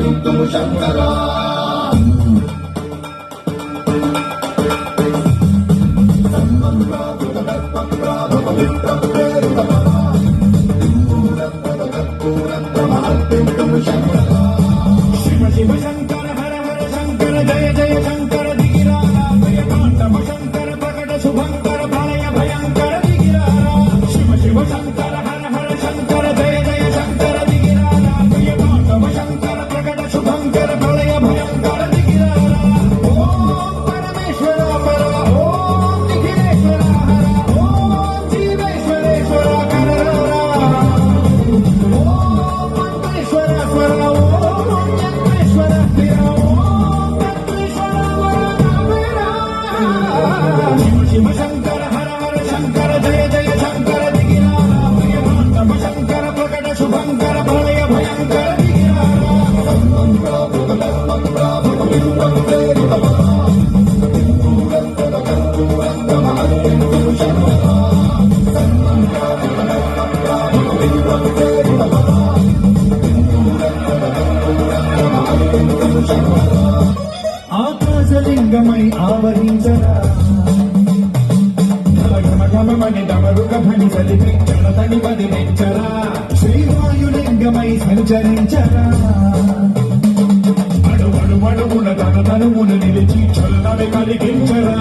శంకరా శివ శివ శంకర హర హర శంకర జయ జయ శంకర దిగిరారా భయతాండవ శంకర ప్రకట శుభంకర ప్రళయ భయంకర దిగిరారా శివ శివ శంకర హర హర శంకర జయ జయ శంకర దిగిరారా భయతాండవ శంకర ప్రకట శుభంకర ప్రళయ భయంకర దిగిరారా ఓం పరమేశ్వర పర ఓం నిఖిలేశ్వర హర ఓం జీవేశ్వరేశ్వర కరరా ఓం పరమేశ్వర పర శివ శంకర హర హర శంకర జయ జయ శంకర దిగిరారా భయతాండవ శంకర ప్రకట శుభంకర ప్రళయ భయంకర దిగిరారా ఆకాశలింగమై ఆవరించరా ఘమఘమని డమరుక భని సలిపి జనతని బదిలించరా శ్రీవాయులింగమై సంచరించరా అడుగున తన తనువును నిలిచి చలనని కలిగించరా